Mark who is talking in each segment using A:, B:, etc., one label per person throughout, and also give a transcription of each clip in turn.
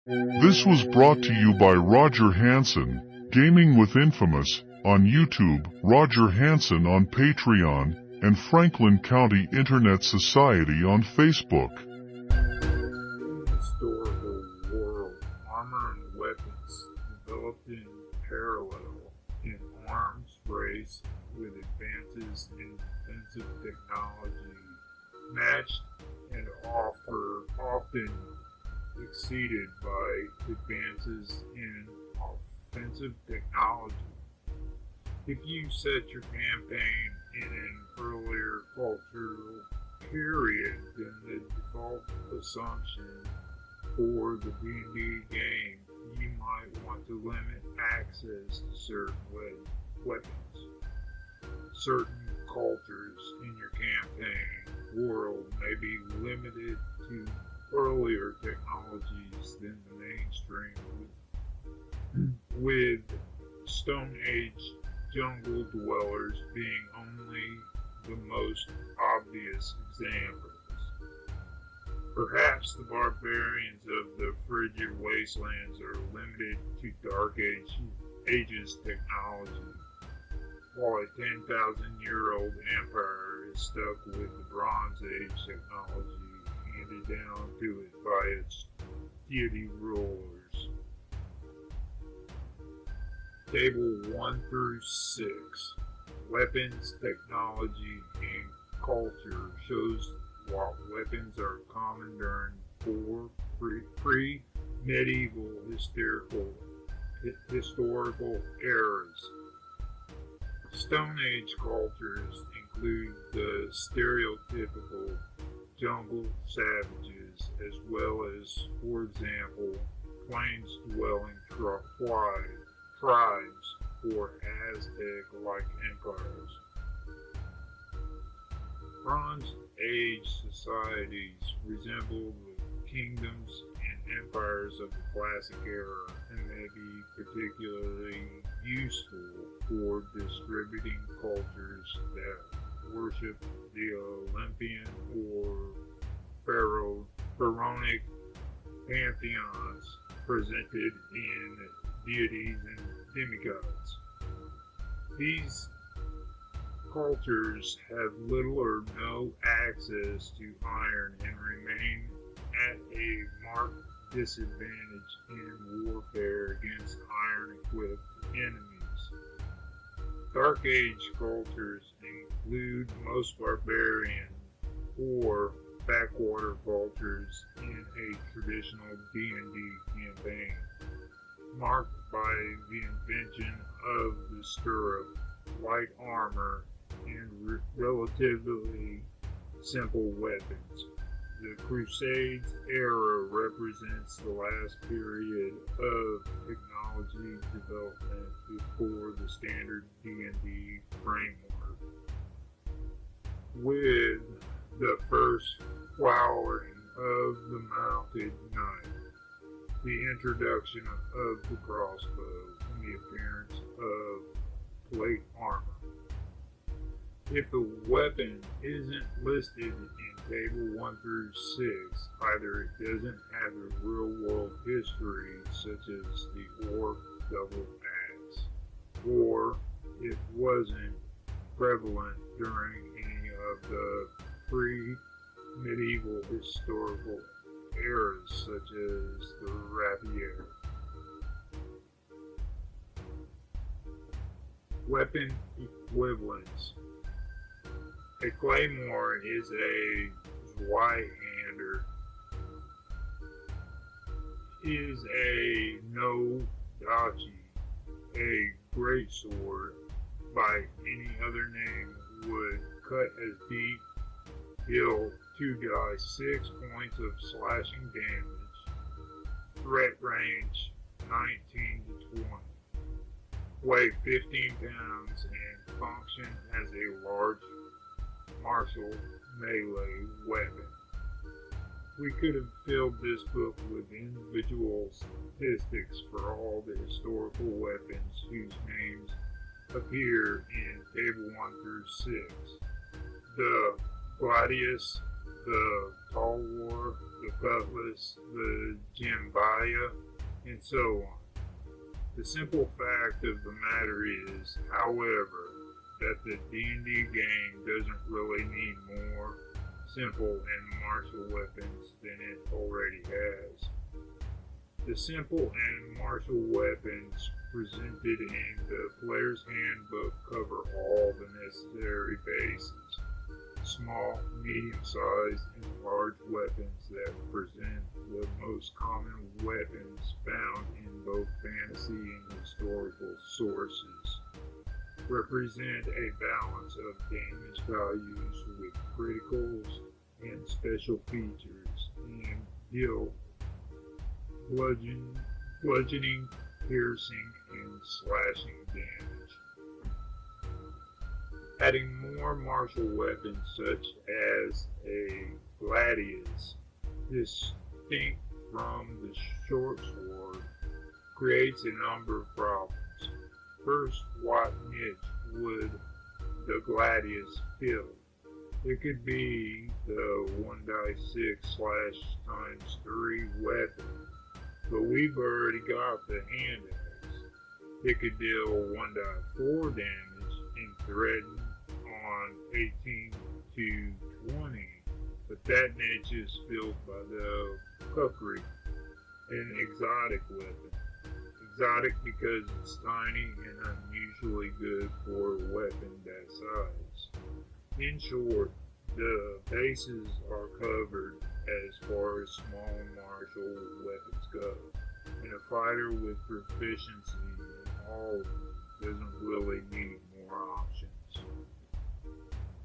A: This was brought to you by Roger Hanson, Gaming with Infamous, on YouTube, Roger Hanson on Patreon, and Franklin County Internet Society on Facebook.
B: Historical world, armor and weapons developed in parallel in arms race with advances in defensive technology, matched and often exceeded by advances in offensive technology. If you set your campaign in an earlier cultural period, then the default assumption for the D&D game, you might want to limit access to certain weapons. Certain cultures in your campaign world may be limited to earlier technologies than the mainstream, with Stone Age jungle dwellers being only the most obvious examples. Perhaps the barbarians of the frigid wastelands are limited to Dark Ages technology, while a 10,000-year-old empire is stuck with the Bronze Age technology handed down to it by its deity rulers. Table 1 through 6. Weapons, technology, and culture shows what weapons are common during four pre-medieval historical eras. Stone Age cultures include the stereotypical jungle savages, as well as, for example, plains-dwelling tribes or Aztec-like empires. Bronze Age societies resemble the kingdoms and empires of the classic era and may be particularly useful for distributing cultures that worship the Olympian or pharaonic pantheons presented in deities and demigods. These cultures have little or no access to iron and remain at a marked disadvantage in warfare against iron-equipped enemies. Dark Age cultures include most barbarian or backwater cultures in a traditional D&D campaign, marked by the invention of the stirrup, light armor, and relatively simple weapons. The Crusades era represents the last period of technology development before the standard D&D framework, with the first flowering of the mounted knight, the introduction of the crossbow, and the appearance of plate armor. If the weapon isn't listed in Table 1 through 6, either it doesn't have a real-world history, such as the orc double axe, or it wasn't prevalent during any of the pre-medieval historical eras, such as the rapier. Weapon equivalents. A claymore is a Zweihander, is a no-dachi. A greatsword, by any other name, would cut as deep, deal 2 dice 6 points of slashing damage, threat range 19 to 20, weigh 15 pounds, and function as a large martial melee weapon. We could have filled this book with individual statistics for all the historical weapons whose names appear in Table 1 through 6. The gladius, the talwar, the cutlass, the jambaya, and so on. The simple fact of the matter is, however, that the D&D game doesn't really need more simple and martial weapons than it already has. The simple and martial weapons presented in the player's handbook cover all the necessary bases. Small, medium-sized, and large weapons that present the most common weapons found in both fantasy and historical sources. Represent a balance of damage values with criticals and special features, and deal bludgeoning, piercing, and slashing damage. Adding more martial weapons such as a gladius, distinct from the short sword, creates a number of problems. First, what niche would the gladius fill? It could be the 1d6/3 weapon, but we've already got the hand axe. It could deal 1d4 damage and threaten on 18 to 20, but that niche is filled by the kukri, an exotic weapon. Exotic because it's tiny and unusually good for a weapon that size. In short, the bases are covered as far as small martial weapons go, and a fighter with proficiency in all of them doesn't really need more options.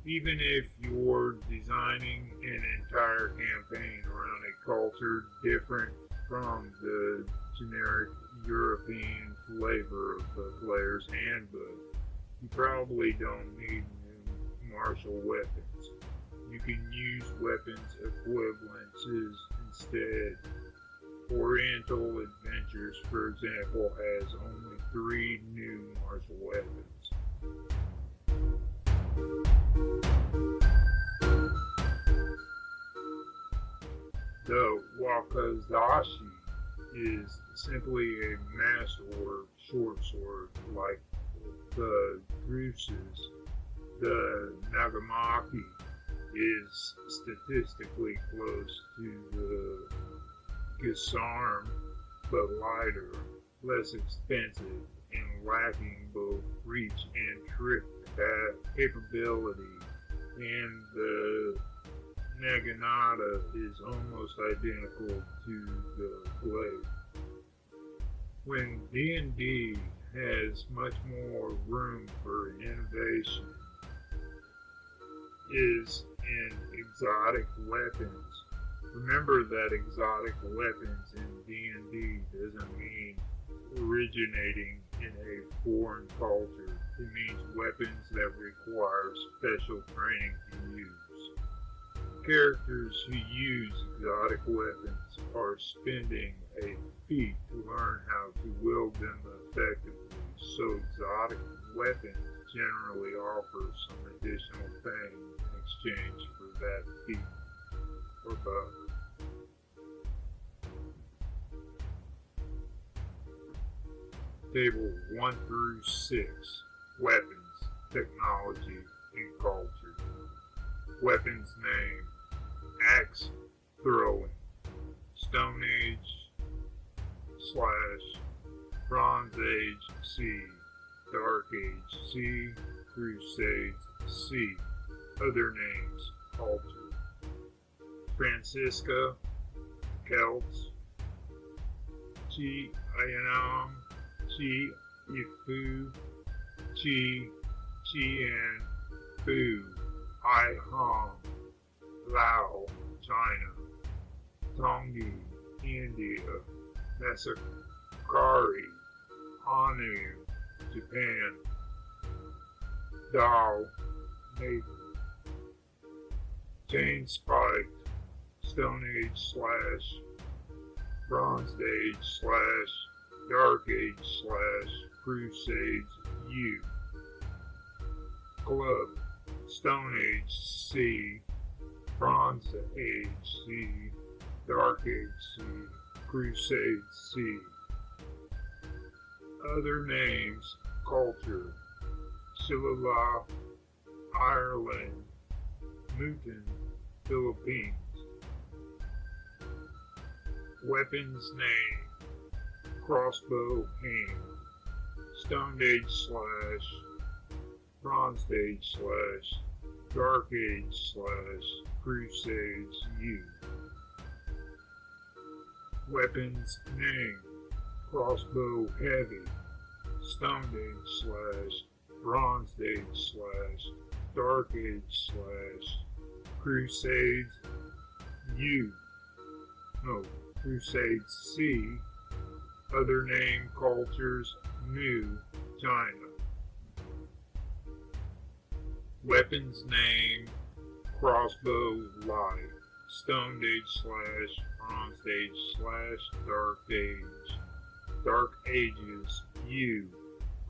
B: Even if you're designing an entire campaign around a culture different from the generic European flavor of the player's handbook, you probably don't need new martial weapons. You can use weapons equivalences instead. Oriental Adventures, for example, has only 3 new martial weapons. The wakizashi is simply a master short sword like the druses. The nagamaki is statistically close to the gisarm, but lighter, less expensive, and lacking both reach and trick capability. And the naginata is almost identical to the blade. When D&D has much more room for innovation is in exotic weapons. Remember that exotic weapons in D&D doesn't mean originating in a foreign culture. It means weapons that require special training to use. Characters who use exotic weapons are spending a feat to learn how to wield them effectively, so exotic weapons generally offer some additional thing in exchange for that feat or buff. Table 1 through 6. Weapons, Technology, and Culture. Weapons name: axe, throwing, Stone Age / Bronze Age C, Dark Age C, Crusades C. Other names: culture. Francisca, Celts, Chi Ayanam, Chi Ifu, Chi Chien Fu, Ai Hong, Lao, China, Tongi, India, Masakari, Anu, Japan, Dao, Nepal. Chain spiked, Stone Age / Bronze Age / Dark Age / Crusades U. Club, Stone Age C, Bronze Age C, Dark Age C, Crusade C. Other names: culture, Silala, Ireland, Mutin, Philippines. Weapons name: crossbow, hand, Stone Age / Bronze Age / Dark Age / Crusades U. Weapons name: crossbow, heavy, Stone Age / Bronze Age / Dark Age / Crusades U. No, Crusades C. Other name: cultures, New, China. Weapons name: crossbow, light, Stone Age / Bronze Age / Dark Age. Dark Ages U.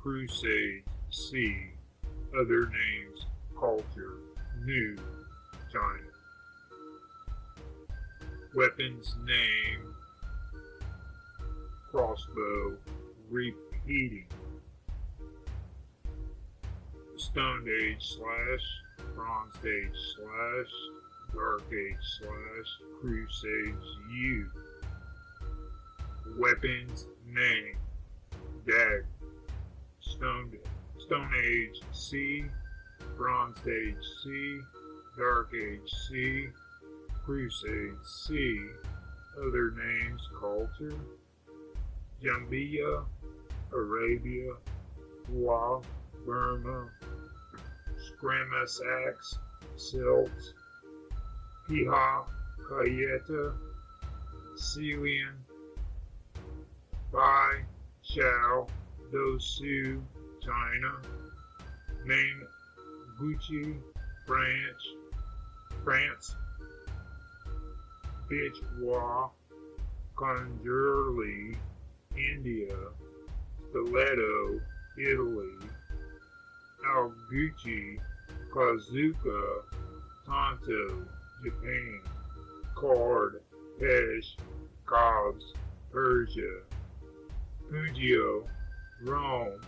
B: Crusade C. Other names: culture, New, China. Weapons name: crossbow, repeating, Stone Age / Bronze Age / Dark Age / Crusades U. Weapons name: dagger, Stone Age C, Bronze Age C, Dark Age C, Crusades C. Other names: culture, Jambiya, Arabia, Wa, Burma, Scramasax, Silt, Piha, Kayeta, Celian, Bai, Chao, Dosu, China, Main, Gucci, France, Bichwa, Conjurli, India, Stiletto, Italy, Alguchi, Kazuka, Tonto, Japan, Cord, Pesh, Cobbs, Persia, Fujio, Rome,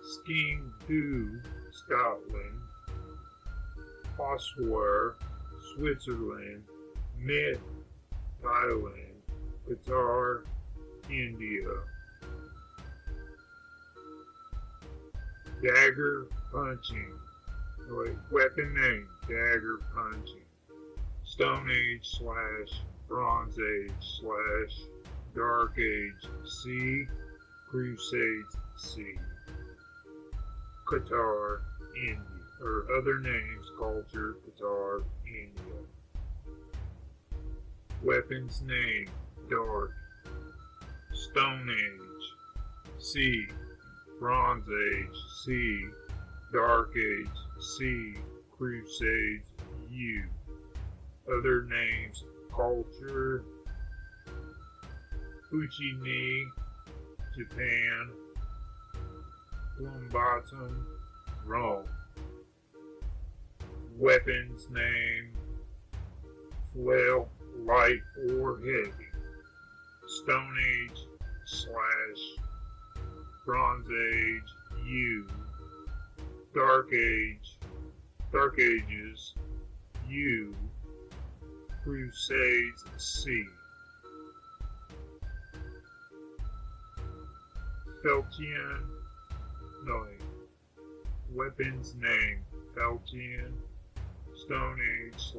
B: Sking Du, Scotland, Ossuar, Switzerland, Mit, Thailand, Qatar, India. Dagger punching. Weapon name: dagger punching. Stone Age / Bronze Age / Dark Age C, Crusades C. Qatar, India. Or other names: culture, Qatar, India. Weapons name: dark, Stone Age C, Bronze Age C, Dark Age C, Crusades U. Other names: culture, Uchi-ni, Japan, Plumbatum, Rome. Weapons name: flail, light or heavy, Stone Age / Bronze Age U, Dark Ages U, Crusades C. Feltian, no, weapons name: Feltian, Stone Age /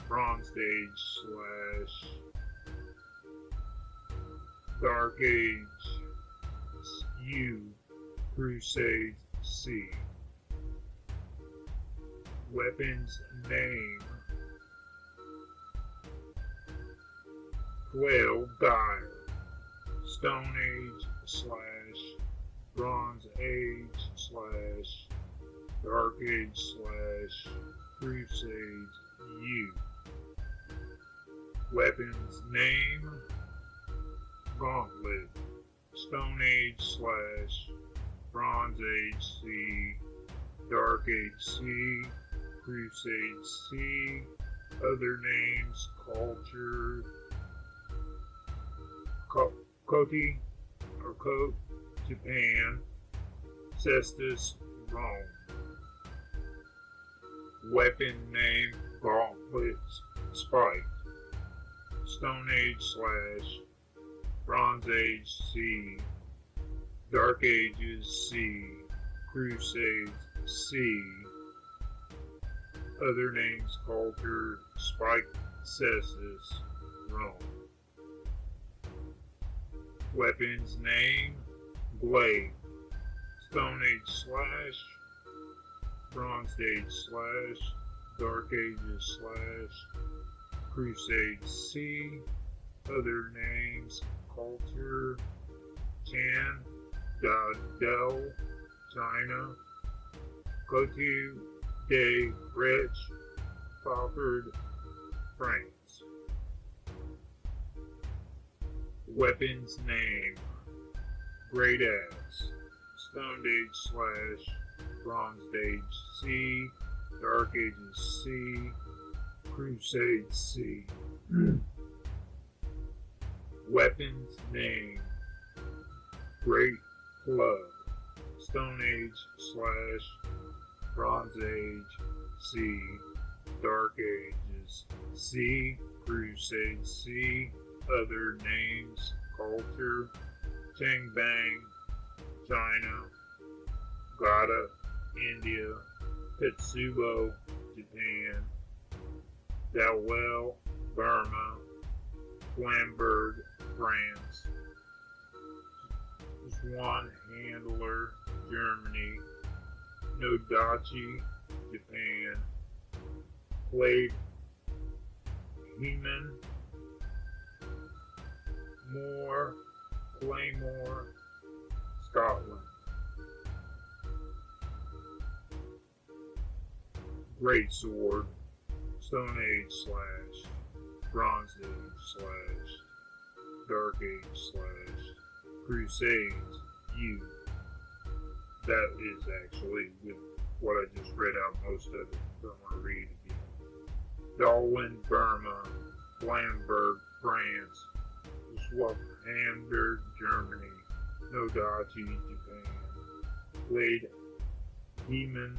B: Bronze Age / Dark Age U, Crusades C. Weapons name: flail, dire, Stone Age / Bronze Age / Dark Age / Crusades U. Weapons name: gauntlet, Stone Age / Bronze Age C, Dark Age C, Crusade C. Other names, culture, Koti or Kote, Japan, Cestus, Rome. Weapon name, Gauntlet Spike. Stone Age / Bronze Age C. Dark Ages C. Crusades C. Other names, culture, Spike, Cestus, Rome. Weapons name, Blade. Stone Age / Bronze Age / Dark Ages / Crusade C. Other names, culture, Chan, Del, China, Cotu de Rich, Falford, France. Weapons name, Great Axe. Stone Age / Bronze Age C. Dark Ages C. Crusade C. Weapons name, Great Club. Stone Age / Bronze Age C. Dark Ages C. Crusade C. Other names, culture, Changbang, China, Gata, India, Tetsubo, Japan, Dalwell, Burma, Flamberg, France, Swan Handler, Germany, Nodachi, Japan, Clay Heman, Claymore, Scotland. Great Sword, Stone Age / Bronze Age / Dark Age / Crusades U. That is actually with what I just read out most of it. Don't want to read it again. Darwin, Burma, Flamberg, France, Swaffhander, Germany, Nodachi, Japan, Glade, Heman,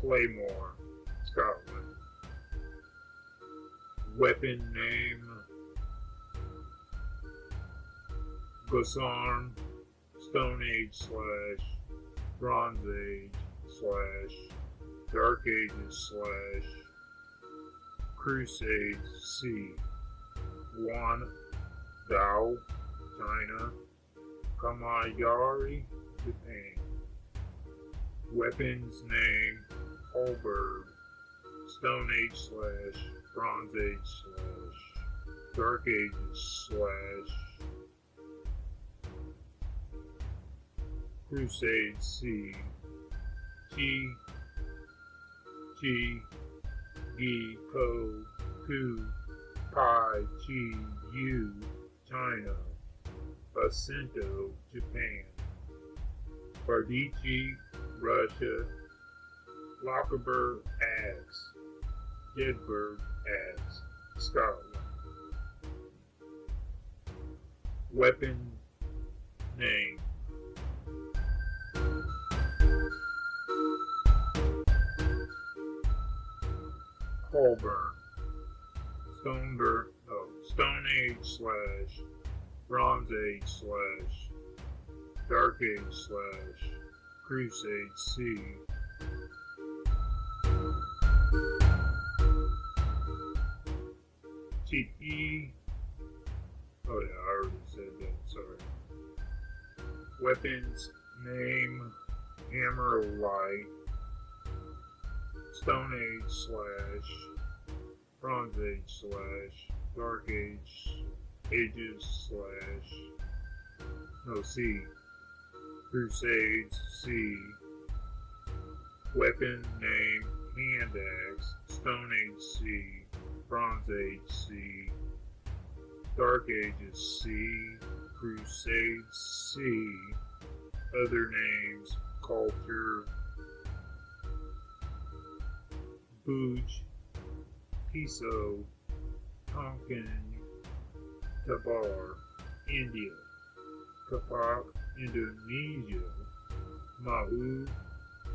B: Claymore, Scotland. Weapon name, Gosarm, Stone Age / Bronze Age / Dark Ages / Crusades C. Wan Dao, China, Kamayari, Japan. Weapons name, Holberg, Stone Age / Bronze Age / Dark Ages / Crusade C. Chi, Gi, Ko, Ku, Pai, Chi, Yu, China, Basinto, Japan, Bardici, Russia, Lockerberg, Axe, Jedburgh, Axe, Scotland. Weapon name, Holborn, Stone Age / Bronze Age / Dark Age / Crusade C. T.E. Oh yeah, I already said that, sorry. Weapons name, Hammer of Light, Stone Age / Bronze Age / Dark Ages / C. Crusades C. Weapon name, Hand Axe, Stone Age C. Bronze Age C. Dark Ages C. Crusades C. Other names, culture, Puj, Piso, Tonkin, Tabar, India, Kapak, Indonesia, Mahu,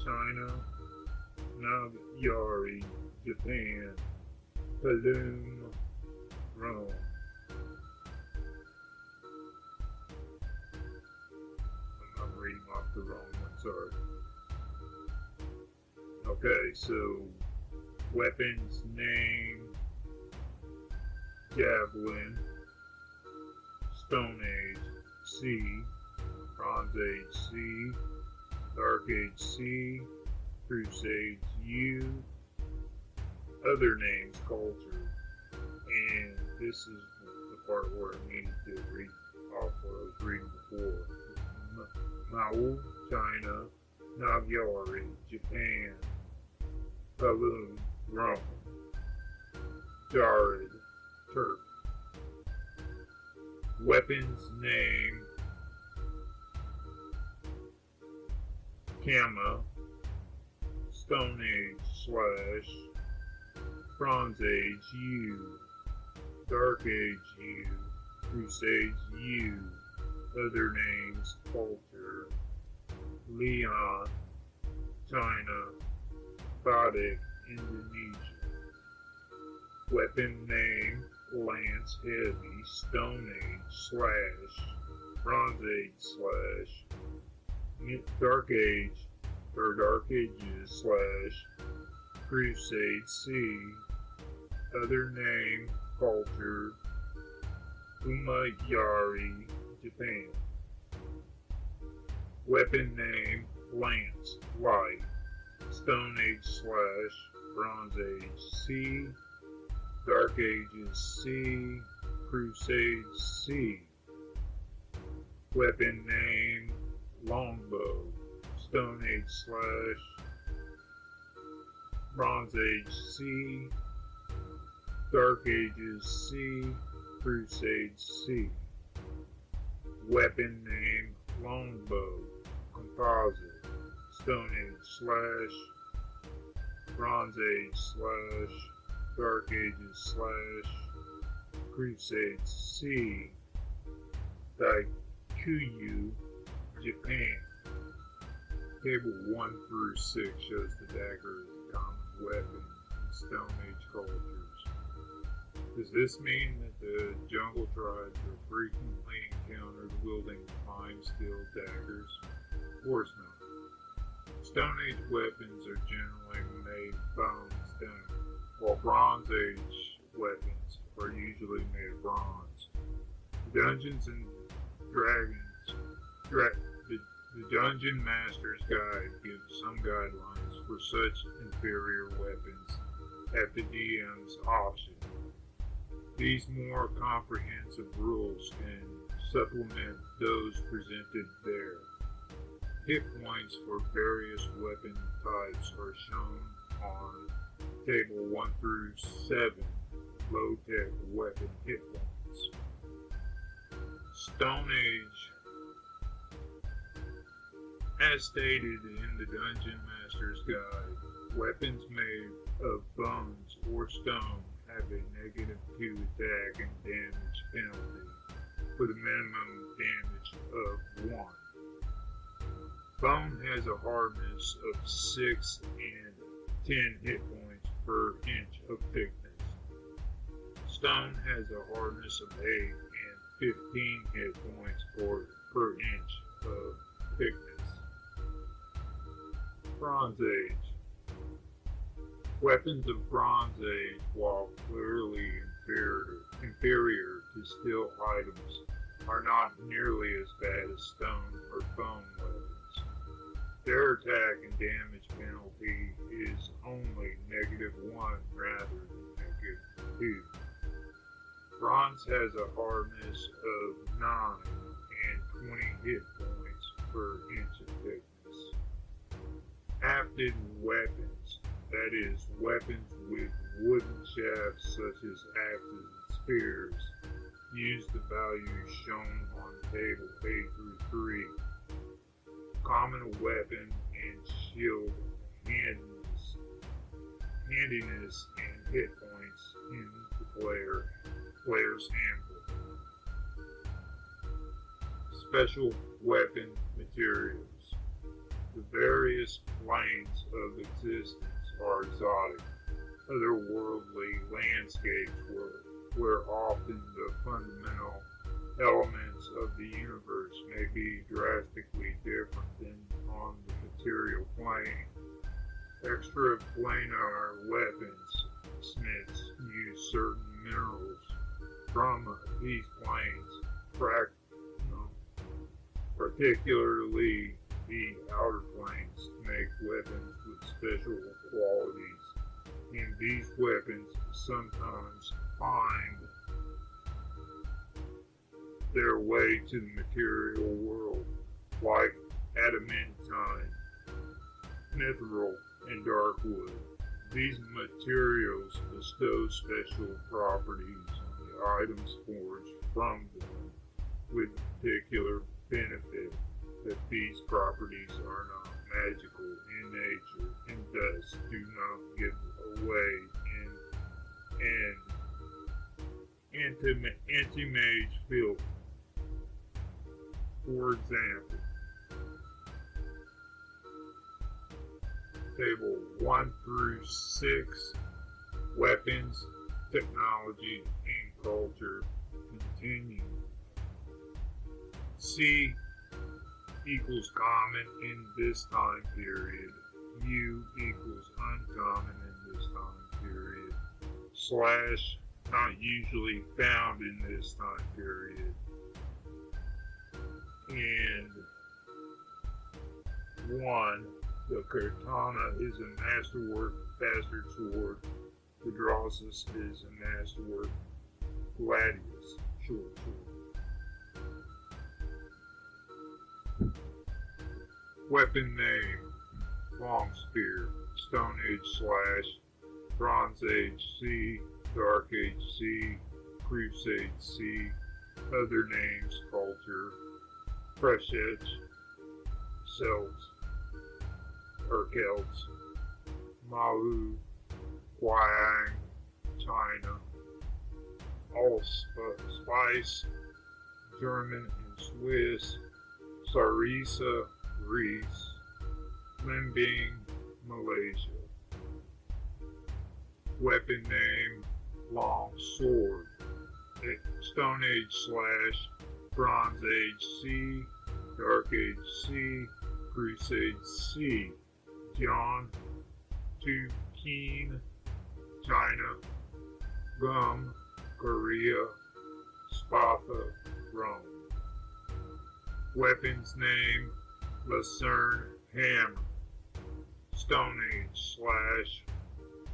B: China, Nagyari, Japan, Palum, Rome. I'm reading off the wrong one, sorry. Okay, so weapons name, Javelin, Stone Age C, Bronze Age C, Dark Age C, Crusade U, other names, culture, and this is the part where I needed to read off what I was reading before. Mao, China, Nagyari, Japan, Palum, Rome, Jared, Turk. Weapons name, Kama, Stone Age / Bronze Age U, Dark Age U, Crusades U, other names, culture, Leon, China, Badik, Indonesia. Weapon name, Lance Heavy, Stone Age / Bronze Age / Dark Age, or Dark Ages / Crusade C, other name, culture, Umayari, Japan. Weapon name, Lance, Light, Stone Age / Bronze Age C, Dark Ages C, Crusade C. Weapon name, Longbow, Stone Age / Bronze Age C, Dark Ages C, Crusade C. Weapon name, Longbow, Composite, Stone Age / Bronze Age / Dark Ages / Crusade C, Daikuyu, Japan. Table 1 through 6 shows the dagger as a common weapon in Stone Age cultures. Does this mean that the jungle tribes are frequently encountered wielding fine steel daggers? Of course not. Stone Age weapons are generally made bone stone, while Bronze Age weapons are usually made of bronze. Dungeons and Dragons. The Dungeon Master's Guide gives some guidelines for such inferior weapons at the DM's option. These more comprehensive rules can supplement those presented there. Hit points for various weapon types are shown on Table 1 through 7, low-tech weapon hit points. Stone Age. As stated in the Dungeon Master's Guide, weapons made of bones or stone have a -2 attack and damage penalty, with a minimum damage of 1. Bone has a hardness of 6 and 10 hit points per inch of thickness. Stone has a hardness of 8 and 15 hit points per inch of thickness. Bronze Age. Weapons of Bronze Age, while clearly inferior to steel items, are not nearly as bad as stone or bone weapons. Their attack and damage penalty is only -1 rather than -2. Bronze has a hardness of 9 and 20 hit points per inch of thickness. Hafted weapons, that is, weapons with wooden shafts such as axes and spears, use the values shown on Table 8 through 3. Common weapon and shield handiness and hit points in the player's handbook. Special weapon materials. The various planes of existence are exotic, otherworldly landscapes where often the fundamental elements of the universe may be drastically different than on the material plane. Extraplanar weapons smiths use certain minerals from these planes, particularly the outer planes, to make weapons with special qualities, and these weapons sometimes find their way to the material world, like adamantine, mithril, and dark wood. These materials bestow special properties on the items forged from them, with particular benefit that these properties are not magical in nature and thus do not give away an anti-mage field. For example, Table 1 through 6, Weapons, Technology, and Culture, continue. C equals common in this time period. U equals uncommon in this time period. Slash not usually found in this time period. And 1. The katana is a masterwork bastard sword. The Drossus is a masterwork gladius short sword. Weapon name: Long Spear, Stone Age slash, Bronze Age C, Dark Age C, Crusade C. Other names: Culture, Freshet, Celts, Celts, Malu, Huang, China. Allspice, German and Swiss. Sarisa, Greece. Limbing, Malaysia. Weapon name: Long Sword. Stone Age slash, Bronze Age C, Dark Age C, Crusade C. John, Tukeen, China. Gum, Korea. Spatha, Rome. Weapons name: Lucerne Hammer. Stone Age slash,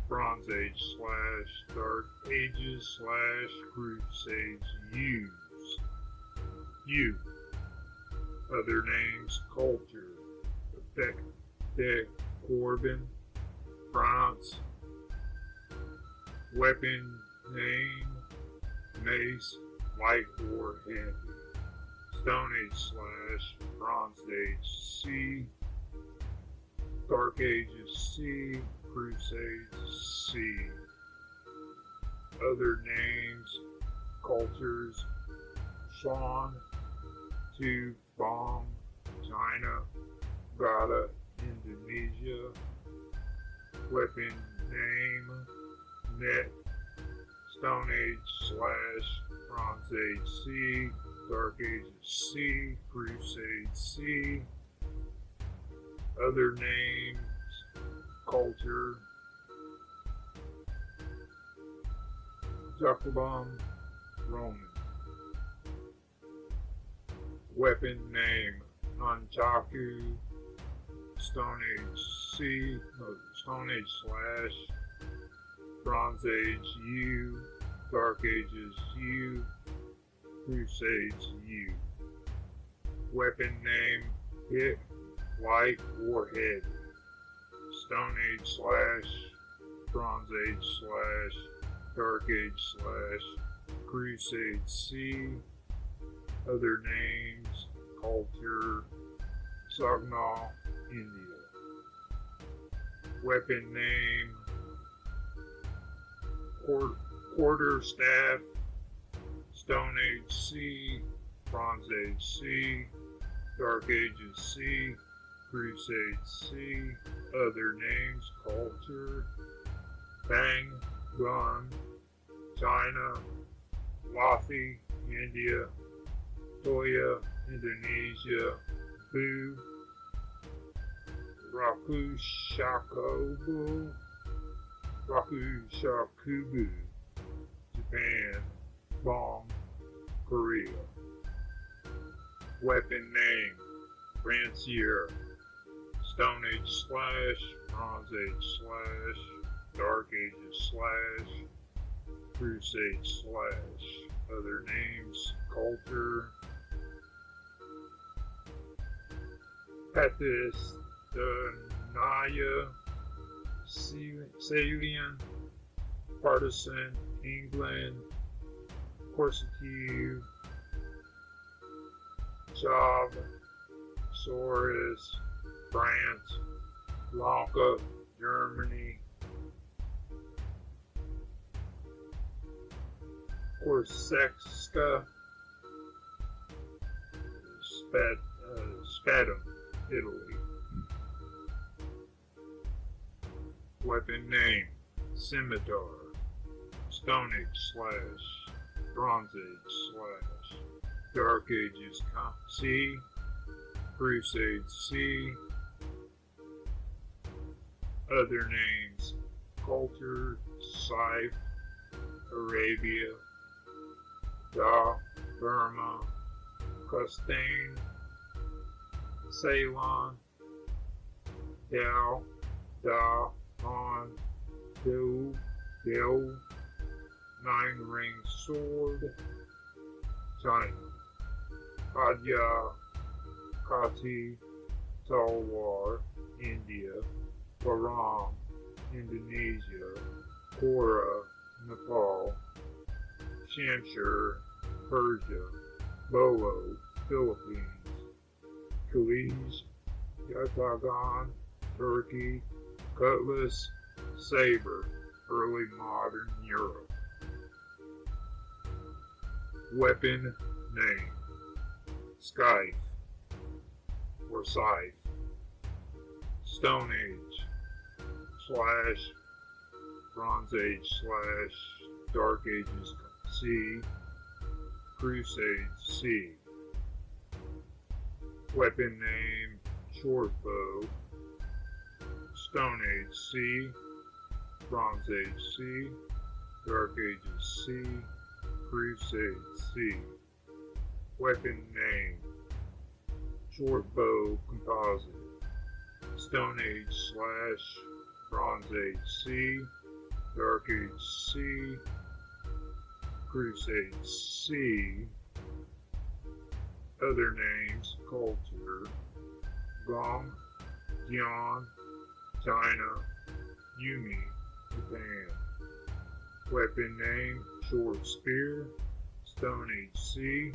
B: Bronze Age slash, Dark Ages slash, Crusades U. Other names: Culture, De Corbin, France. Weapon name: Mace, light or heavy. Stone Age slash, Bronze Age C, Dark Ages C, Crusades C. Other names: Cultures: Shan, Tu, Bong, China, Gada, Indonesia. Weapon name: Net, Stone Age slash, Bronze Age C, Dark Ages C, Crusade C. Other names: Culture: Jacobum, Roman. Weapon name: Nunchaku, Stone Age slash, Bronze Age U, Dark Ages U, Crusades U. Weapon name: Pick, light or heavy. Stone Age slash, Bronze Age slash, Dark Age slash, Crusade C. Other names: Culture: Sagnal, India. Weapon name: quarter staff, Stone Age C, Bronze Age C, Dark Ages C, Crusade C, other names, culture, Bang, Gun, China, Wathi, India, Toya, Indonesia, Bu, Rakushakubu, Japan, Bong, Korea. Weapon name, Rancier, Stone Age / Bronze Age / Dark Ages / Crusade / other names, culture, Pathistanaya, Salian, Partisan, England, Corsica, Chav, Saurus, France, Lanka, Germany, Corsica, Spatum, Italy. Weapon name, Scimitar, Stone Age / Bronze Age / Dark Ages C, Crusade C, other names, culture, Scythe, Arabia, Da, Burma, Costain, Ceylon, Dao, Da, Han, Do, Dil, Nine-Ring Sword, China, Padya, Kati, Talwar, India, Param, Indonesia, Kora, Nepal, Shamshir, Persia, Bolo, Philippines, Kaliz, Yatagan, Turkey, Cutlass, Saber, early modern Europe. Weapon name, Scythe or Scythe, Stone Age / Bronze Age / Dark Ages C, Crusade C. Weapon name, Short Bow, Stone Age C, Bronze Age C, Dark Ages C, Crusade C. Weapon name, Short Bow Composite, Stone Age / Bronze Age C, Dark Age C, Crusade C. Other names, culture, Gong, Jian, China, Yumi, Japan. Weapon name, Short Spear, Stone Age C,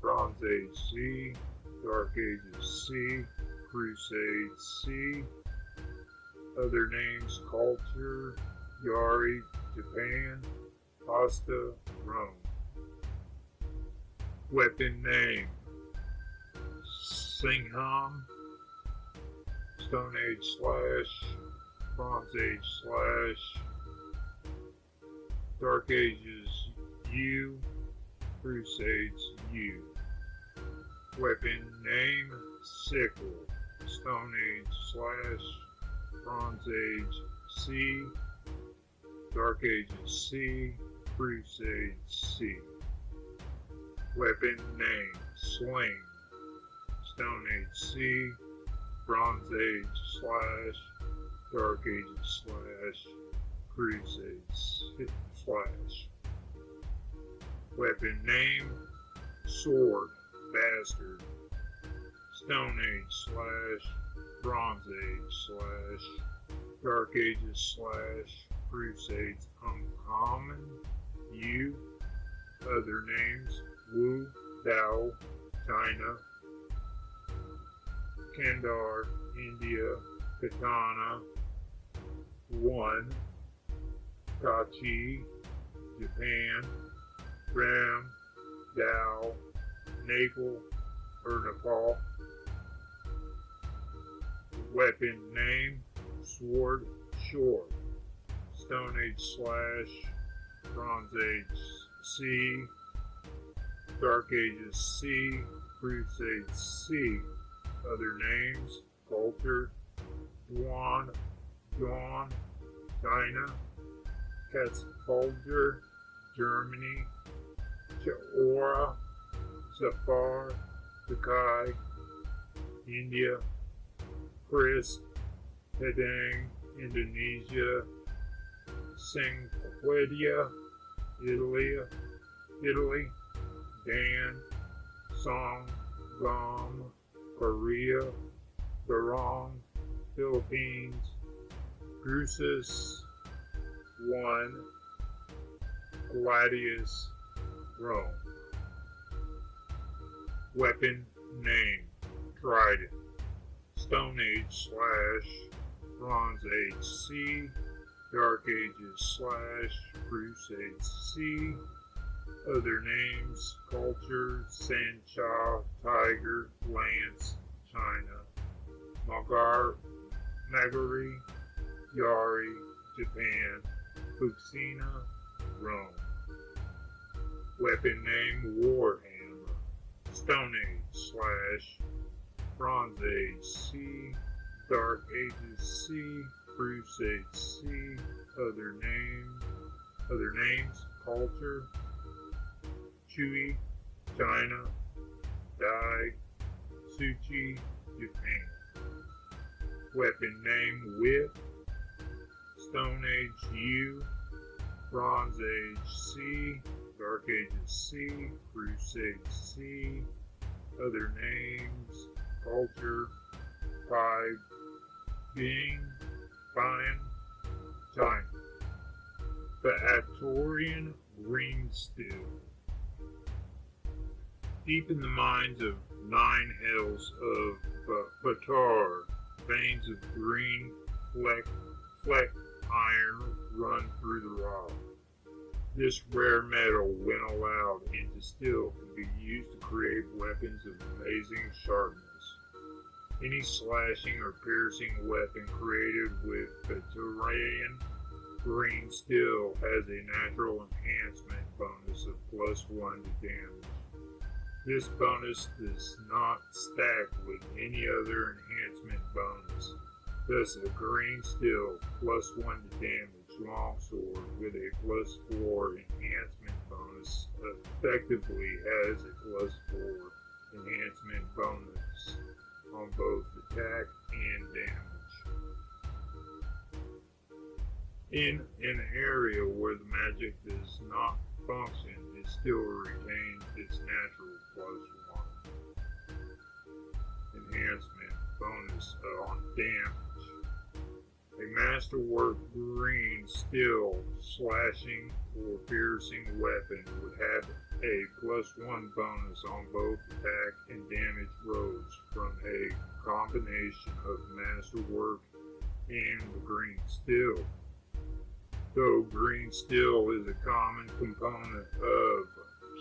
B: Bronze Age C, Dark Ages C, Crusade C. Other names, culture, Yari, Japan, Pasta, Rome. Weapon name, Singham, Stone Age / Bronze Age / Dark Ages U, Crusades U. Weapon name, Sickle, Stone Age / Bronze Age C, Dark Ages C, Crusade C. Weapon name, Sling, Stone Age C, Bronze Age / Dark Ages / Crusades /. Weapon name, Sword, Bastard, Stone Age / Bronze Age / Dark Ages / Crusades Uncommon, U. Other names, Wu, Dao, China, Kandar, India, Katana, 1, Tachi, Japan, Ram, Dao, Nepal or Nepal. Weapon name, sword, short. Stone Age / Bronze Age C, Dark Ages C, Crusade C. Other names, culture, Yuan, China, Katzpolder, Germany, Chaora, Zafar, Sakai, India, Chris, Padang, Indonesia, Singapore, Italy, Dan, Song, Gom, Korea, Garong, Philippines, Drusus, 1, Gladius, Rome. Weapon name, Trident. Stone Age / Bronze Age C, Dark Ages / Crusade C. Other names, culture, Sancha, Tiger, Lance, China, Magari, Yari, Japan, Fuxina, Rome. Weapon name, Warhammer. Stone Age / Bronze Age C, Dark Ages C, Crusade C. Other names, culture, Chui, China, Dai, Suchi, Japan. Weapon name, Whip. Stone Age U, Bronze Age C, Dark Ages C, Crusade C. Other names, culture, Pi, Bing, Fine, China. The Arcturian Green Steel. Deep in the mines of 9 hells of Batar, veins of green fleck iron run through the rock. This rare metal, when allowed into steel, can be used to create weapons of amazing sharpness. Any slashing or piercing weapon created with Batorian green steel has a natural enhancement bonus of +1 to damage. This bonus does not stack with any other enhancement bonus. Thus, a green steel +1 to damage longsword with a +4 enhancement bonus effectively has a +4 enhancement bonus on both attack and damage. In an area where the magic does not function, it still retains its natural +1 enhancement bonus on damage. A masterwork green steel slashing or piercing weapon would have a +1 bonus on both attack and damage rolls from a combination of masterwork and the green steel. Though green steel is a common component of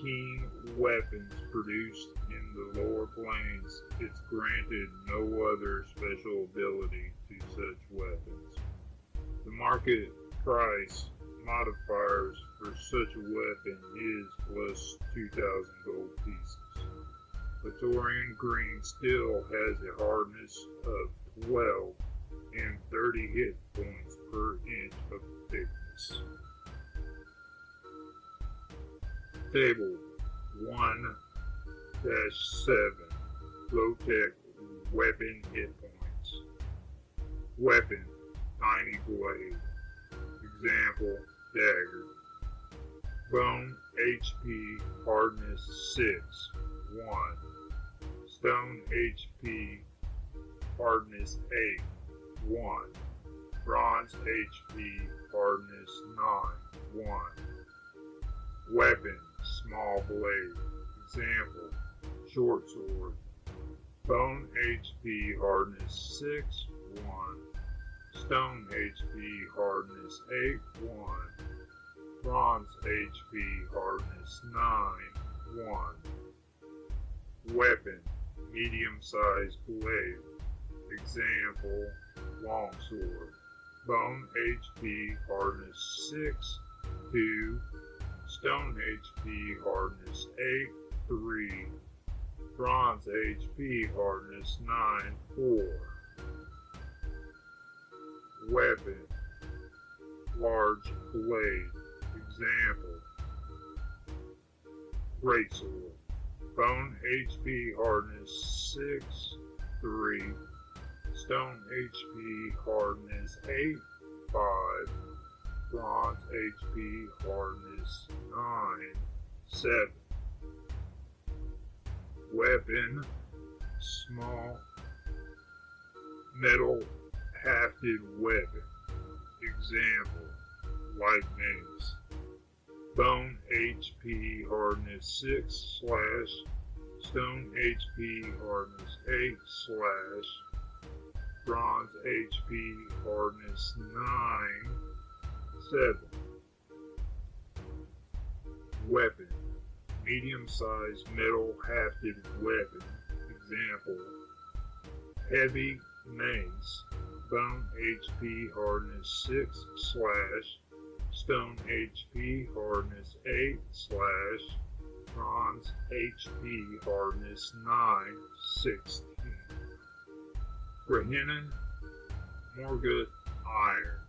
B: keen weapons produced in the lower planes, it's granted no other special ability to such weapons. The market price modifiers for such a weapon is +2,000 gold pieces. Batorian green steel has a hardness of 12 and 30 hit points per inch of thickness. Table 1-7 Low-Tech Weapon Hit Points. Weapon, Tiny Blade. Example, Dagger. Bone HP Hardness 6, 1. Stone HP Hardness 8, 1. Bronze HP Hardness 9, 1. Weapon, Small Blade. Example, Short Sword. Bone HP Hardness 6, 1. Stone HP Hardness 8, 1. Bronze HP hardness 9, 1. Weapon, medium-sized blade. Example, longsword. Bone HP hardness 6, 2. Stone HP hardness 8, 3. Bronze HP hardness 9, 4. Weapon, large blade. Example, greatsword. Bone HP hardness 6, 3. Stone HP hardness 8, 5. Bronze HP hardness 9, 7. Weapon, small metal hafted weapon. Example, light mace. Bone HP hardness 6 / stone HP hardness 8 / bronze HP hardness 9, 7. Weapon, medium-sized metal hafted weapon. Example, heavy mace. Bone HP hardness 6 / stone HP hardness 8 / bronze HP hardness 9, 16. Grehenin Morgoth iron.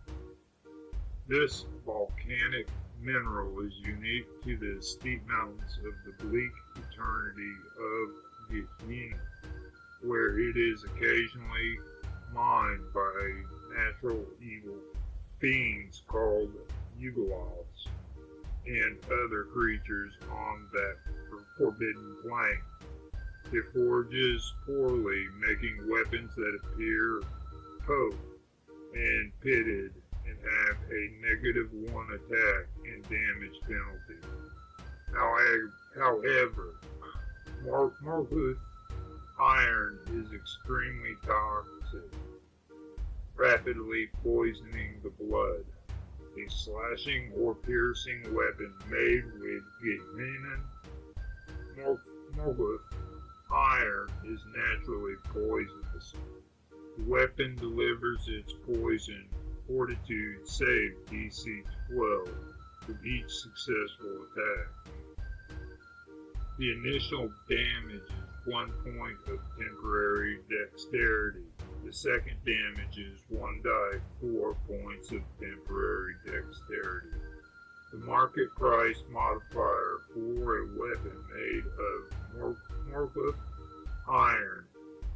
B: This volcanic mineral is unique to the steep mountains of the bleak eternity of Gehenna, where it is occasionally mined by natural evil fiends called Yugoloths and other creatures on that forbidden plane. It forges poorly, making weapons that appear poked and pitted and have a -1 attack and damage penalty. However, Morgoth iron is extremely toxic, rapidly poisoning the blood. A slashing or piercing weapon made with Gehenna Morgoth iron is naturally poisonous. The weapon delivers its poison fortitude save DC 12 with each successful attack. The initial damage is 1 point of temporary dexterity. The second damage is 1 die 4 points of temporary dexterity. The market price modifier for a weapon made of Morgoth iron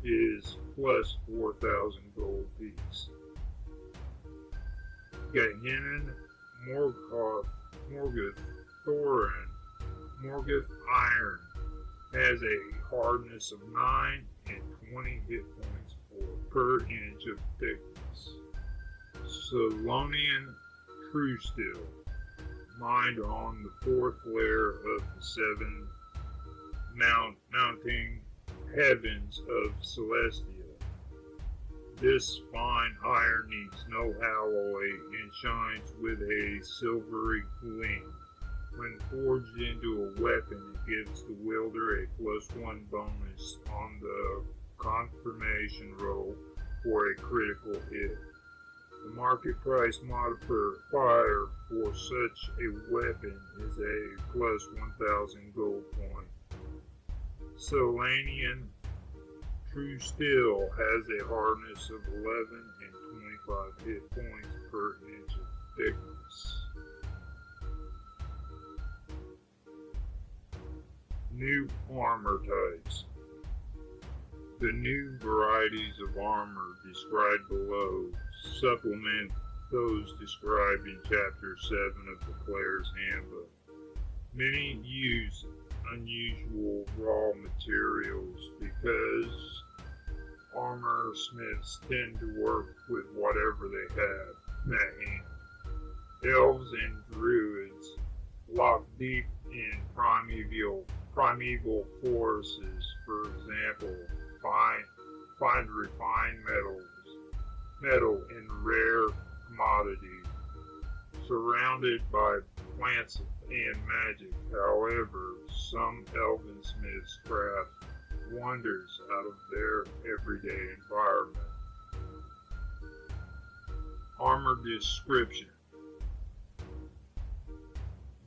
B: is plus 4,000 gold piece. Gehenna Morgoth Thorin Morgoth iron has a hardness of 9 and 20 hit points per inch of thickness. Solonian True Steel, mined on the 4th layer of the 7 mounting heavens of Celestia. This fine iron needs no alloy and shines with a silvery gleam. When forged into a weapon, it gives the wielder a +1 bonus on the confirmation roll for a critical hit. The market price modifier for such a weapon is a plus 1,000 gold point. Solanian True Steel has a hardness of 11 and 25 hit points per inch of thickness. New armor types. The new varieties of armor described below supplement those described in Chapter 7 of the Player's Handbook. Many use unusual raw materials because armor smiths tend to work with whatever they have at hand. Elves and druids lock deep in primeval forces, for example, find refined metal in rare commodities. Surrounded by plants and magic. However, some elven smiths craft wonders out of their everyday environment. Armor description.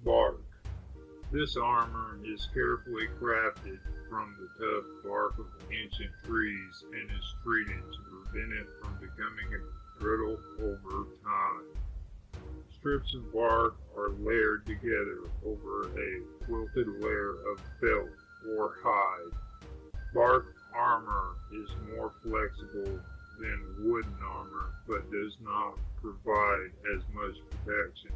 B: Bark. This armor is carefully crafted from the tough bark of ancient trees and is treated to prevent it from becoming brittle over time. Strips of bark are layered together over a quilted layer of felt or hide. Bark armor is more flexible than wooden armor, but does not provide as much protection.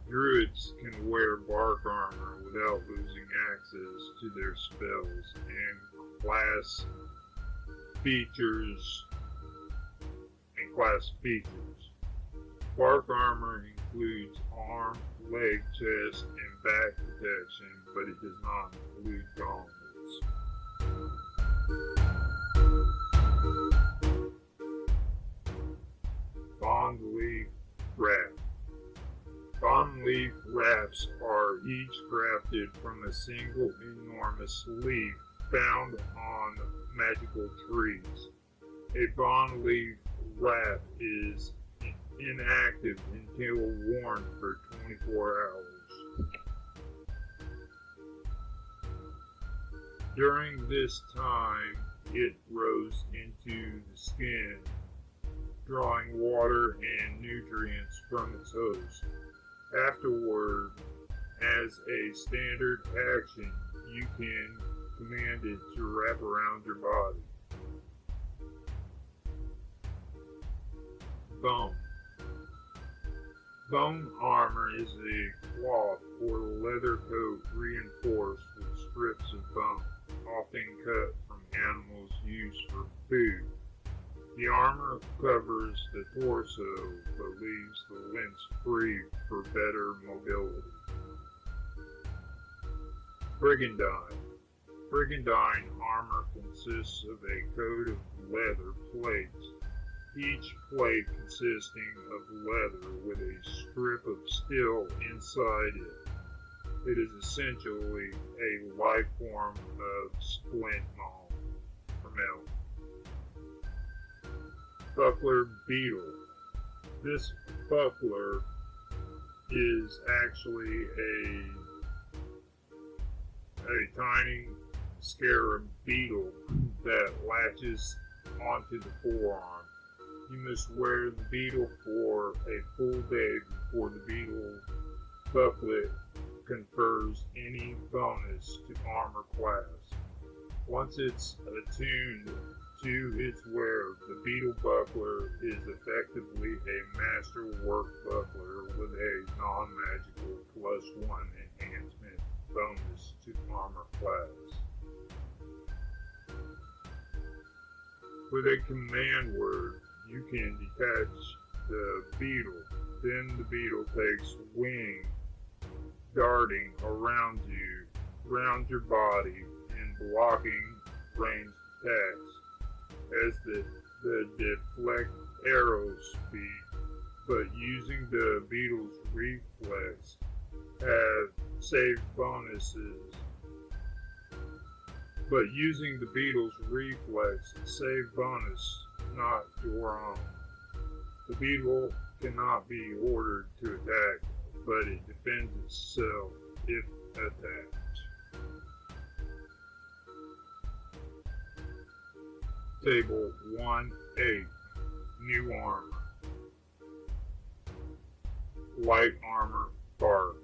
B: Druids can wear bark armor without losing access to their spells and class features. Bark armor includes arm, leg, chest, and back protection, but it does not include gauntlets. Bond leaf wrap. Bond leaf wraps are each crafted from a single enormous leaf found on magical trees. A bond leaf wrap is inactive until worn for 24 hours. During this time, it grows into the skin, drawing water and nutrients from its host. Afterward, as a standard action, you can command it to wrap around your body. Bone. Bone armor is a cloth or leather coat reinforced with strips of bone, often cut from animals used for food. The armor covers the torso but leaves the limbs free for better mobility. Brigandine. Brigandine armor consists of a coat of leather plates, each plate consisting of leather with a strip of steel inside it. It is essentially a life form of splint metal. Buckler beetle. This buckler is actually a tiny scarab beetle that latches onto the forearm. You must wear the beetle for a full day before the beetle bucklet confers any bonus to armor class. Once it's attuned to its wearer, the beetle buckler is effectively a masterwork buckler with a non-magical +1 enhancement bonus to armor class. With a command word, you can detach the beetle. Then the beetle takes wing, darting around your body, and blocking ranged attacks as the deflect arrows speed. But using the beetle's reflex have save bonuses. Save bonus, not your own. The beetle cannot be ordered to attack, but it defends itself if attacked. Table 1-8. New armor. Light armor bark.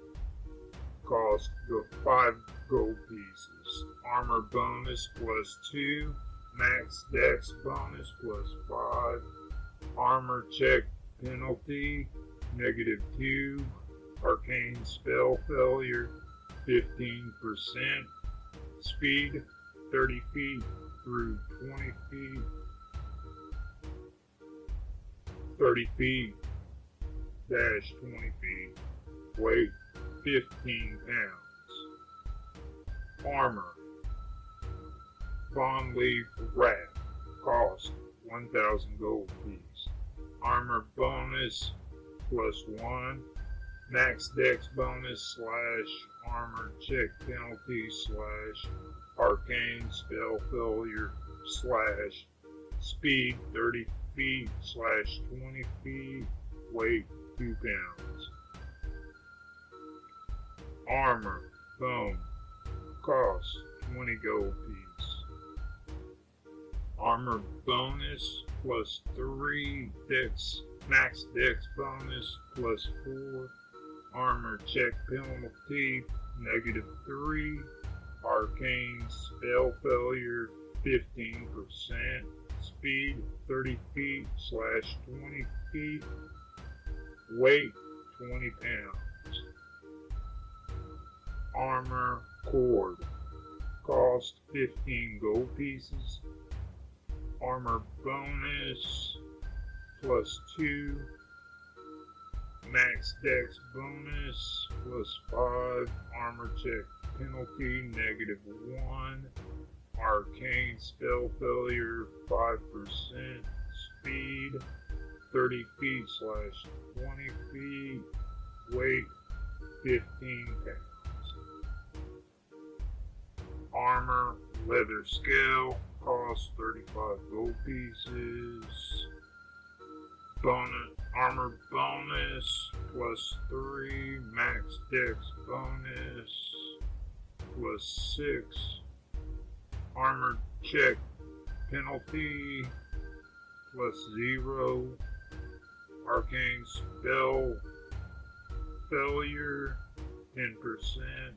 B: Cost 5 gold pieces. Armor bonus +2. Max dex bonus +5. Armor check penalty -2. Arcane spell failure 15%. Speed 30 feet through 20 feet. 30 feet dash 20 feet. Weight 15 pounds. Armor. Bond leaf wrap. Cost 1,000 gold piece. Armor bonus +1. max dex bonus / armor check penalty / arcane spell failure / speed 30 feet / 20 feet, weight 2 pounds. Armor, bone, cost 20 gold piece. Armor bonus plus 3 dex, max dex bonus plus 4. Armor check penalty -3. Arcane spell failure 15%. Speed 30 feet / 20 feet. Weight 20 pounds. Armor cord. Cost 15 gold pieces. Armor bonus plus 2. Max dex bonus plus 5. Armor check penalty -1. Arcane spell failure 5%. Speed 30 feet / 20 feet. Weight 15 pounds. Armor leather scale cost 35 gold pieces. Armor bonus plus 3. Max dex bonus plus 6. Armor check penalty plus 0. Arcane spell failure 10%.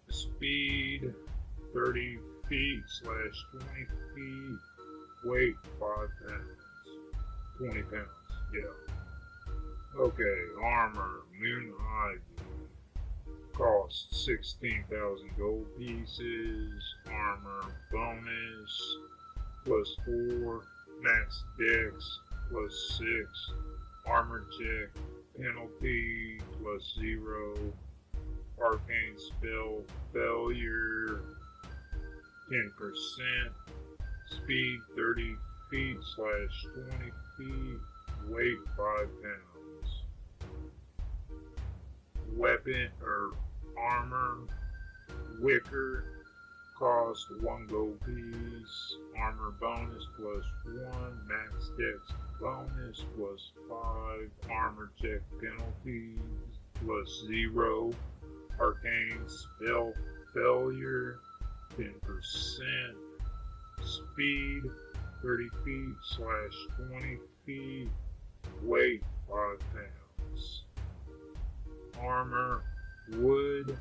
B: Speed 30 feet / 20 feet. Weight 5 pounds. 20 pounds, yeah. Okay, armor, moon ivy. Cost 16,000 gold pieces. Armor bonus plus 4. Max dex plus 6. Armor check penalty plus 0. Arcane spell failure 10%. Speed 30 feet / 20 feet. Weight 5 pounds. Weapon or armor wicker cost 1 gold piece. Armor bonus plus 1. Max dex bonus plus 5. Armor check penalties plus 0. Arcane spell failure 10%. Speed 30 feet / 20 feet. Weight 5 pounds. Armor wood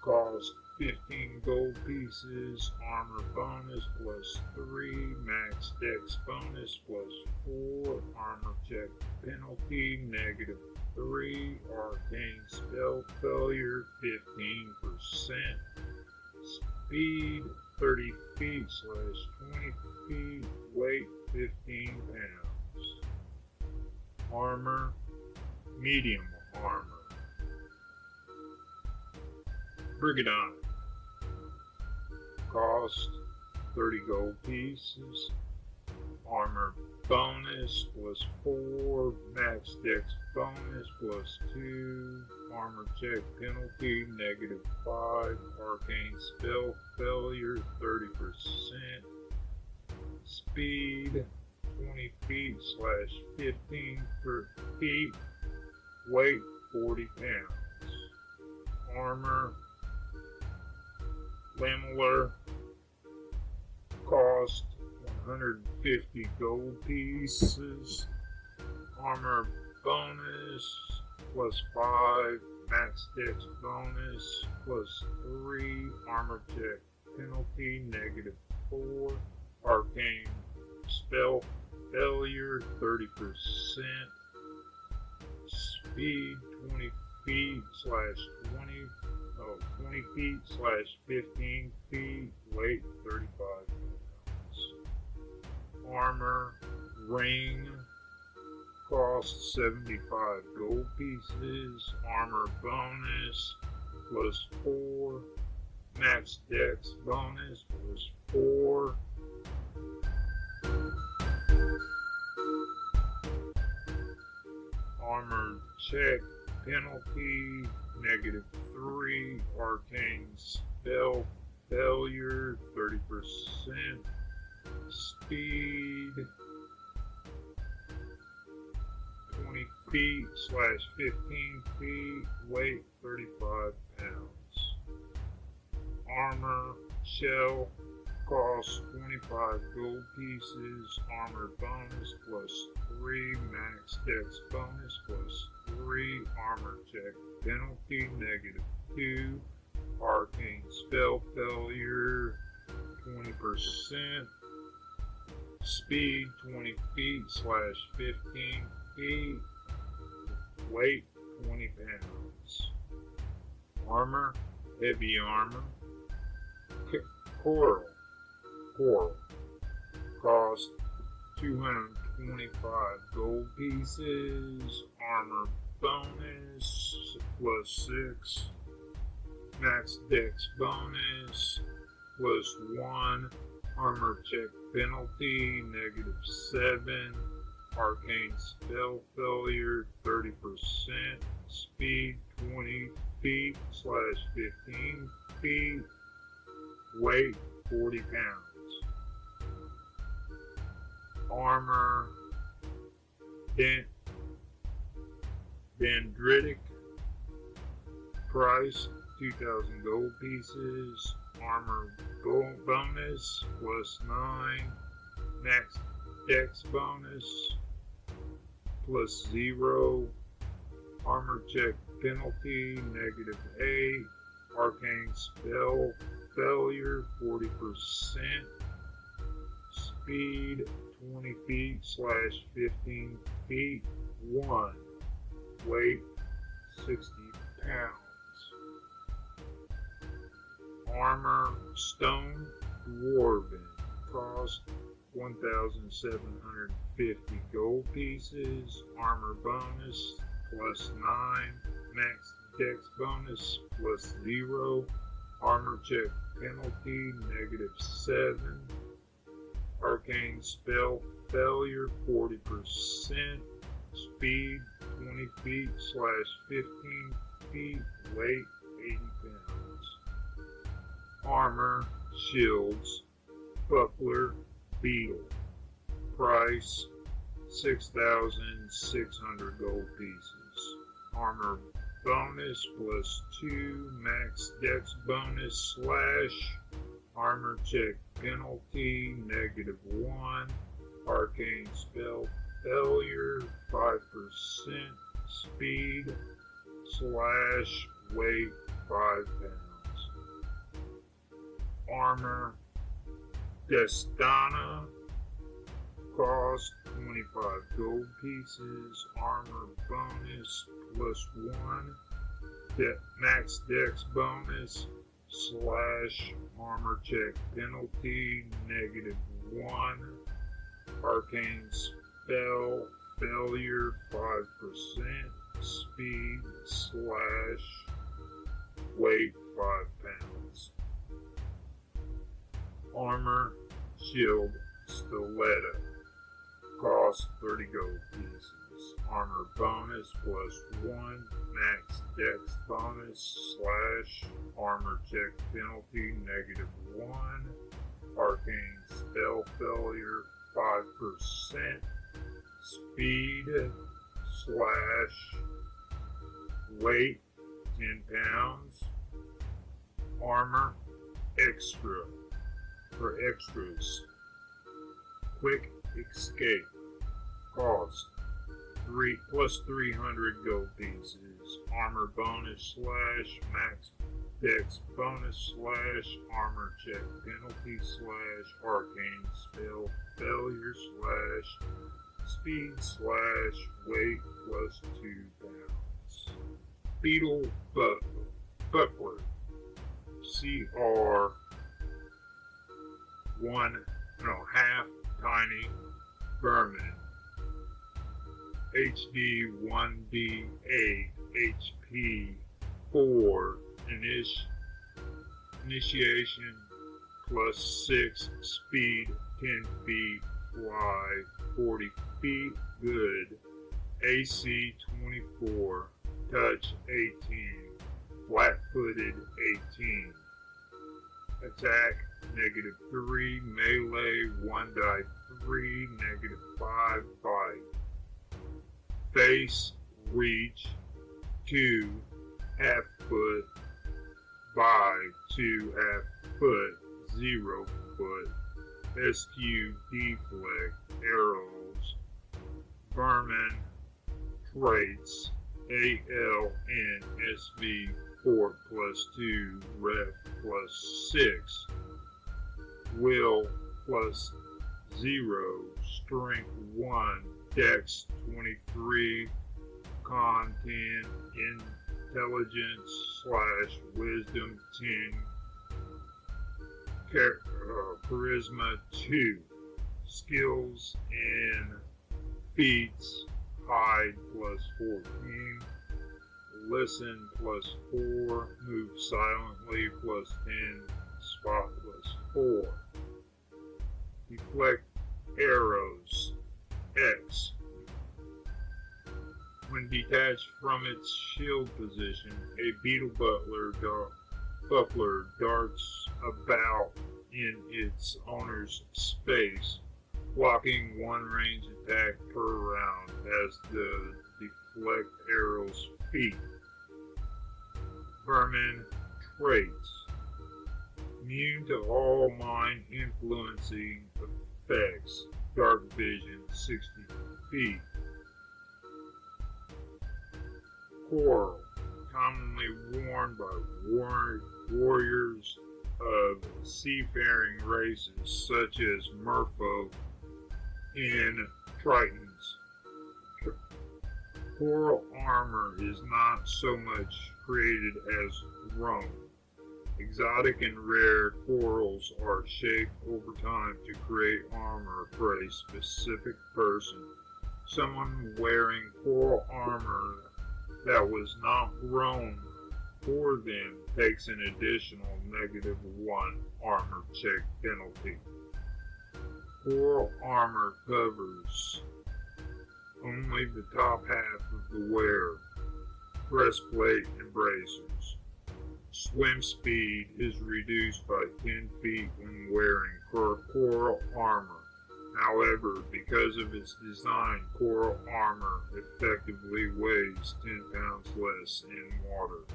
B: cost 15 gold pieces. Armor bonus plus 3. Max dex bonus plus 4. Armor check penalty -3. Arcane spell failure 15%. Speed 30 feet / 20 feet. Weight 15 pounds. Armor medium armor. Brigandine. Cost 30 gold pieces. Armor bonus plus 4. Max dex bonus plus 2. Armor check penalty -5. Arcane spell failure 30%. Speed 20 feet / 15 feet. Weight 40 pounds. Armor lamellar. Cost 150 gold pieces. Armor bonus plus 5. Max dex bonus plus 3. Armor check penalty -4. Arcane spell failure 30%. Speed 20 feet / 20 feet / 15 feet. Weight 35 pounds. Armor ring cost 75 gold pieces. Armor bonus plus 4. Max dex bonus plus 4. Armor check penalty, -3. Arcane spell failure, 30%. Speed, 20 feet / 15 feet. Weight, 35 pounds. Armor shell costs 25 gold pieces. Armor bonus +3. Max dex bonus +3. Armor check penalty, -2. Arcane spell failure, 20%. Speed, 20 feet / 15 feet. Weight, 20 pounds. Armor, heavy armor. Coral. Cost 225 gold pieces. Armor bonus +6. Max dex bonus +1. Armor check penalty, -7. Arcane spell failure, 30%. Speed, 20 feet / 15 feet. Weight, 40 pounds. Armor, dendritic. Price, 2,000 gold pieces. Armor bonus +9. Max dex bonus +0. Armor check penalty, -8. Arcane spell failure, 40%. Speed, 20 feet / 15 feet. 1. Weight, 60 pounds. Armor stone dwarven. Cost 1,750 gold pieces. Armor bonus +9. Max dex bonus +0. Armor check penalty, -7. Arcane spell failure, 40%. Speed, 20 feet / 15 feet. Weight, 80 pounds. Armor, shields, buckler, beetle. Price, 6,600 gold pieces. Armor bonus +2. Max dex bonus / armor check penalty, -1. Arcane spell failure, 5%. Speed / weight, 5 pounds. Armor Destana. Cost 25 gold pieces. Armor bonus +1. Max dex bonus / armor check penalty, -1. Arcane spell failure, 5%. Speed / weight, 5 pounds. Armor shield stiletto. Cost 30 gold pieces. Armor bonus +1. Max dex bonus / armor check penalty, -1. Arcane spell failure, 5%. Speed / weight, 10 pounds. Armor extra for extras. Quick escape. Cost 300 gold pieces. Armor bonus / max dex bonus / armor check penalty / arcane spell failure / speed / weight +2 pounds. Beetle buckler. CR 1.5 tiny vermin. HD 1D8 HP 4 initiation +6 speed 10 feet fly 40 feet good AC-24, touch 18, flat-footed 18. Attack -3, melee 1-3, -5 bite. Face, reach 2 half foot by 2 half foot, 0 foot. SQ deflect arrows. Vermin traits AL and SV Fort +2, Ref +6, Will +0, Strength 1, Dex 23, Con 10, Intelligence/Wisdom 10, Charisma 2, Skills and Feats, Hide +14, Listen +4, Move silently +10, Spot +4. Deflect arrows X. When detached from its shield position, a beetle buckler darts about in its owner's space, blocking one range attack per round as the deflect arrow's feet. Vermin traits. Immune to all mind influencing effects. Dark vision 60 feet. Coral. Commonly worn by warriors of seafaring races such as merfolk and tritons. Coral armor is not so much created as grown. Exotic and rare corals are shaped over time to create armor for a specific person. Someone wearing coral armor that was not grown for them takes an additional -1 armor check penalty. Coral armor covers only the top half of the wearer, breastplate and bracers. Swim speed is reduced by 10 feet when wearing coral armor. However, because of its design, coral armor effectively weighs 10 pounds less in water.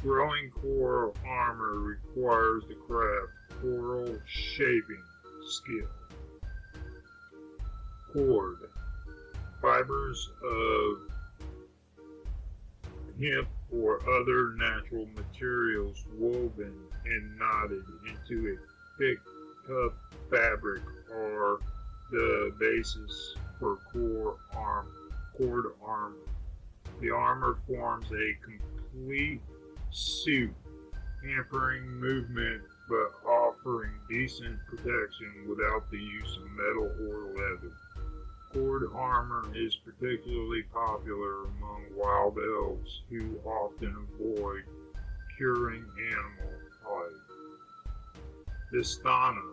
B: Growing coral armor requires the craft coral shaping skill. Cord. Fibers of hemp or other natural materials woven and knotted into a thick, tough fabric are the basis for cord armor. The armor forms a complete suit, hampering movement but offering decent protection without the use of metal or leather. Cord armor is particularly popular among wild elves who often avoid curing animal hide. Vistana.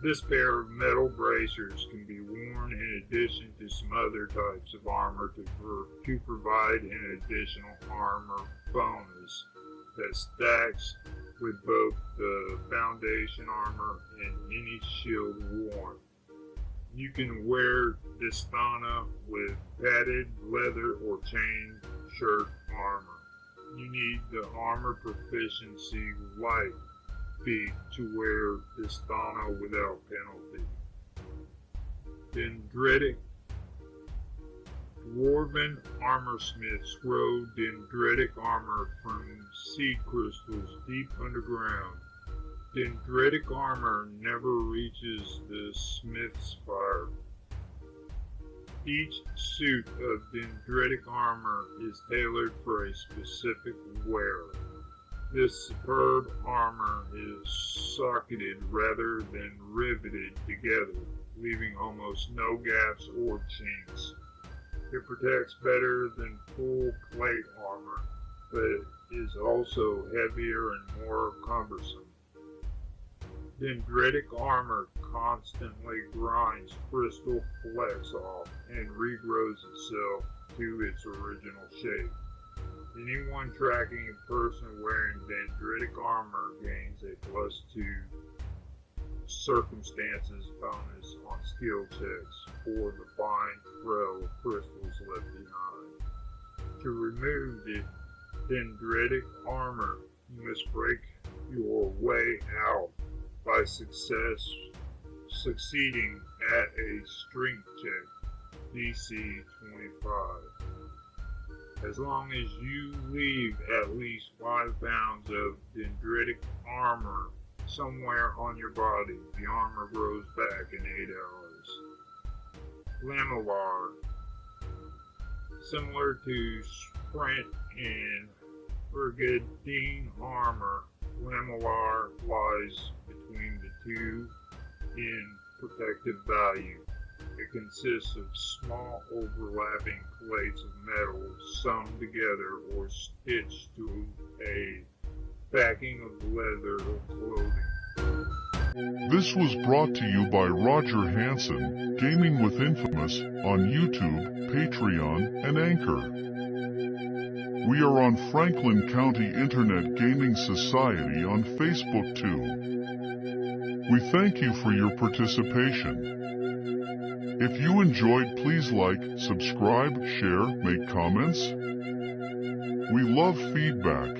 B: This pair of metal bracers can be worn in addition to some other types of armor to provide an additional armor bonus that stacks with both the foundation armor and any shield worn. You can wear Vistana with padded leather or chain shirt armor. You need the armor proficiency light feat to wear Vistana without penalty. Dendritic. Dwarven armorsmiths grow dendritic armor from seed crystals deep underground. Dendritic armor never reaches the smith's fire. Each suit of dendritic armor is tailored for a specific wearer. This superb armor is socketed rather than riveted together, leaving almost no gaps or chinks. It protects better than full plate armor, but is also heavier and more cumbersome. Dendritic armor constantly grinds crystal flecks off and regrows itself to its original shape. Anyone tracking a person wearing dendritic armor gains a +2 circumstances bonus on skill checks for the fine trail of crystals left behind. To remove the dendritic armor, you must break your way out by succeeding at a strength check, DC 25. As long as you leave at least 5 pounds of dendritic armor somewhere on your body, the armor grows back in 8 hours. Lamellar. Similar to Sprint and Brigandine armor, Lamellar lies between the two in protective value. It consists of small overlapping plates of metal sewn together or stitched to a backing of leather or clothing.
A: This was brought to you by Roger Hanson, Gaming with Infamous, on YouTube, Patreon, and Anchor. We are on Franklin County Internet Gaming Society on Facebook too. We thank you for your participation. If you enjoyed, please like, subscribe, share, make comments. We love feedback.